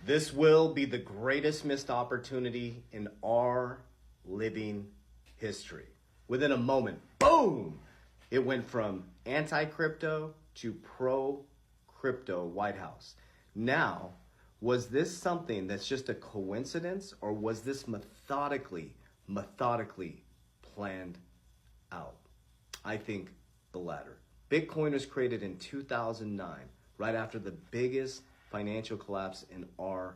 This will be the greatest missed opportunity in our living history. Within a moment, boom! It went from anti-crypto to pro-crypto White House. Now, was this something that's just a coincidence, or was this methodically planned out? I think the latter. Bitcoin was created in 2009, right after the biggest financial collapse in our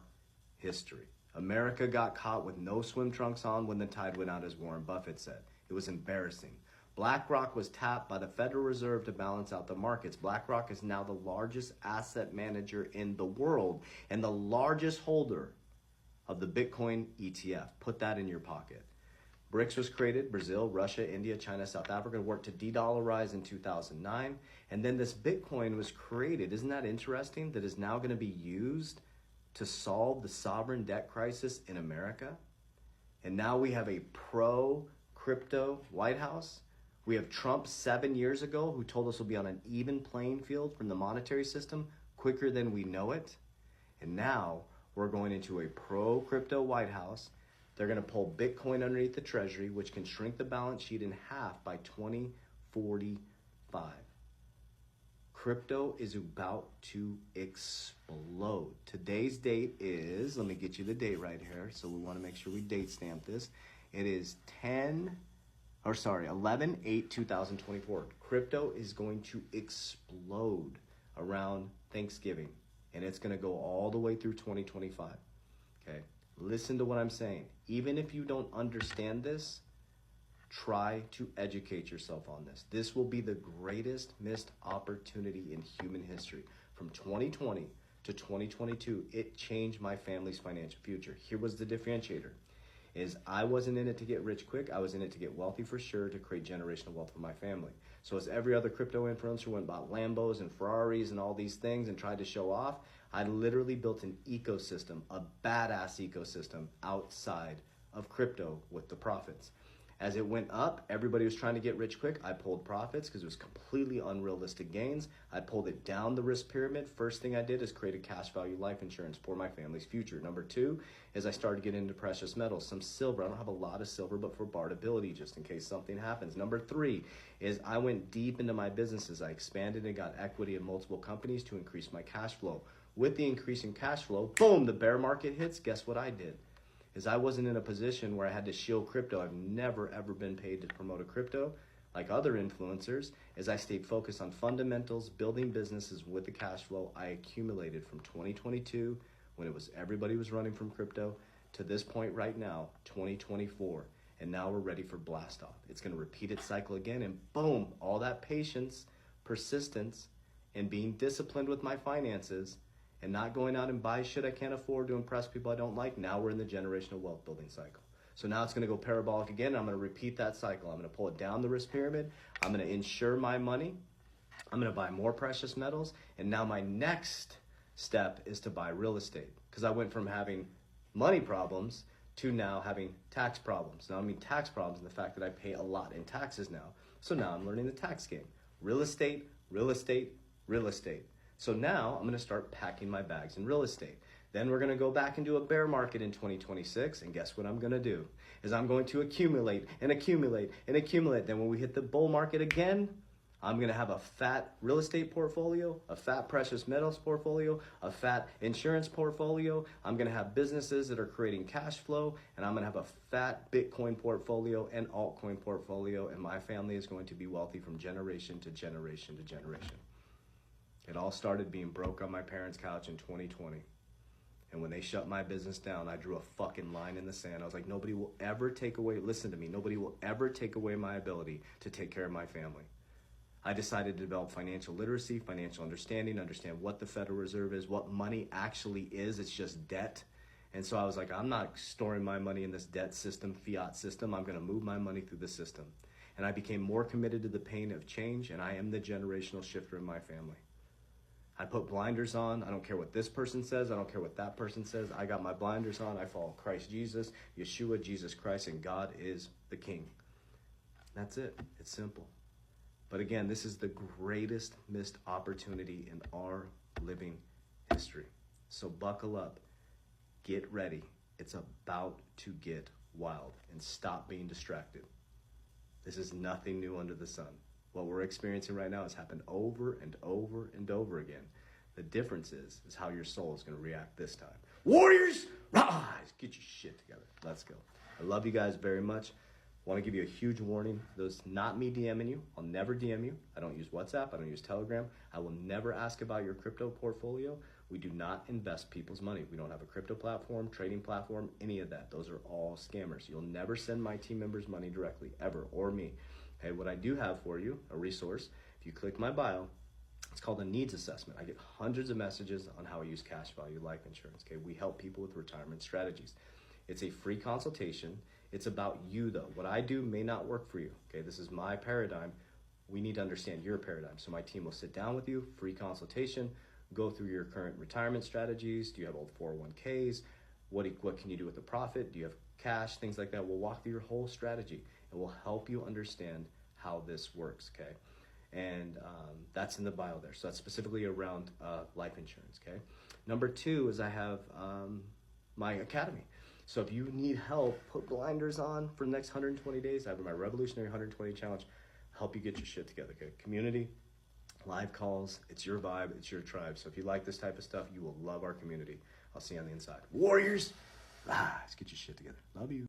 history. America got caught with no swim trunks on when the tide went out, as Warren Buffett said. It was embarrassing. BlackRock was tapped by the Federal Reserve to balance out the markets. BlackRock is now the largest asset manager in the world and the largest holder of the Bitcoin ETF. Put that in your pocket. BRICS was created. Brazil, Russia, India, China, South Africa worked to de-dollarize in 2009. And then this Bitcoin was created. Isn't that interesting? That is now going to be used to solve the sovereign debt crisis in America. And now we have a pro-crypto White House. We have Trump 7 years ago who told us we'll be on an even playing field from the monetary system quicker than we know it. And now we're going into a pro-crypto White House. They're going to pull Bitcoin underneath the Treasury, which can shrink the balance sheet in half by 2045. Crypto is about to explode. Today's date is, let me get you the date right here. So we want to make sure we date stamp this. It is 11/8/2024. Crypto is going to explode around Thanksgiving, and it's going to go all the way through 2025. Okay. Listen to what I'm saying. Even if you don't understand this, try to educate yourself on this. This will be the greatest missed opportunity in human history. From 2020 to 2022, it changed my family's financial future. Here was the differentiator. Is I wasn't in it to get rich quick. I was in it to get wealthy for sure, to create generational wealth for my family. So as every other crypto influencer went and bought Lambos and Ferraris and all these things and tried to show off, I literally built an ecosystem, a badass ecosystem outside of crypto with the profits. As it went up, everybody was trying to get rich quick. I pulled profits because it was completely unrealistic gains. I pulled it down the risk pyramid. First thing I did is create a cash value life insurance for my family's future. Number two is I started getting into precious metals, some silver. I don't have a lot of silver, but for bartability, just in case something happens. Number three is I went deep into my businesses. I expanded and got equity in multiple companies to increase my cash flow. With the increase in cash flow, boom, the bear market hits. Guess what I did? Is I wasn't in a position where I had to shield crypto. I've never, ever been paid to promote a crypto like other influencers. As I stayed focused on fundamentals, building businesses with the cash flow I accumulated from 2022, when it was everybody was running from crypto, to this point right now, 2024. And now we're ready for blast off. It's going to repeat its cycle again, and boom, all that patience, persistence, and being disciplined with my finances, and not going out and buy shit I can't afford to impress people I don't like. Now we're in the generational wealth building cycle. So now it's going to go parabolic again. And I'm going to repeat that cycle. I'm going to pull it down the risk pyramid. I'm going to insure my money. I'm going to buy more precious metals. And now my next step is to buy real estate, because I went from having money problems to now having tax problems. Now I mean tax problems in the fact that I pay a lot in taxes now. So now I'm learning the tax game. Real estate, real estate, real estate. So now I'm going to start packing my bags in real estate. Then we're going to go back into a bear market in 2026. And guess what I'm going to do? Is I'm going to accumulate and accumulate and accumulate. Then when we hit the bull market again, I'm going to have a fat real estate portfolio, a fat precious metals portfolio, a fat insurance portfolio. I'm going to have businesses that are creating cash flow, and I'm going to have a fat Bitcoin portfolio and altcoin portfolio. And my family is going to be wealthy from generation to generation to generation. It all started being broke on my parents' couch in 2020. And when they shut my business down, I drew a fucking line in the sand. I was like, nobody will ever take away, listen to me, nobody will ever take away my ability to take care of my family. I decided to develop financial literacy, financial understanding, understand what the Federal Reserve is, what money actually is. It's just debt. And so I was like, I'm not storing my money in this debt system, fiat system. I'm going to move my money through the system. And I became more committed to the pain of change, and I am the generational shifter in my family. I put blinders on. I don't care what this person says. I don't care what that person says. I got my blinders on. I follow Christ Jesus, Yeshua, Jesus Christ, and God is the King. That's it. It's simple. But again, this is the greatest missed opportunity in our living history. So buckle up. get ready. It's about to get wild, and stop being distracted. This is nothing new under the sun. What we're experiencing right now has happened over and over and over again. The difference is how your soul is going to react this time. Warriors, rise! Get your shit together. Let's go. I love you guys very much. Want to give you a huge warning. Those not me DMing you. I'll never DM you. I don't use WhatsApp. I don't use Telegram. I will never ask about your crypto portfolio. We do not invest people's money. We don't have a crypto platform, trading platform, any of that. Those are all scammers. You'll never send my team members money directly, ever, or me. Okay, what I do have for you, a resource, if you click my bio, it's called a needs assessment. I get hundreds of messages on how I use cash value life insurance. Okay, we help people with retirement strategies. It's a free consultation. It's about you though. What I do may not work for you. Okay, this is my paradigm. We need to understand your paradigm. So my team will sit down with you, free consultation, go through your current retirement strategies. Do you have old 401ks? What can you do with the profit? Do you have cash? Things like that. We'll walk through your whole strategy and we'll help you understand how this works, okay? And that's in the bio there. So that's specifically around life insurance, okay? Number 2 is I have my academy. So if you need help, put blinders on for the next 120 days. I have my Revolutionary 120 Challenge, help you get your shit together, okay? Community, live calls, it's your vibe, it's your tribe. So if you like this type of stuff, you will love our community. I'll see you on the inside. Warriors, rise, get your shit together. Love you.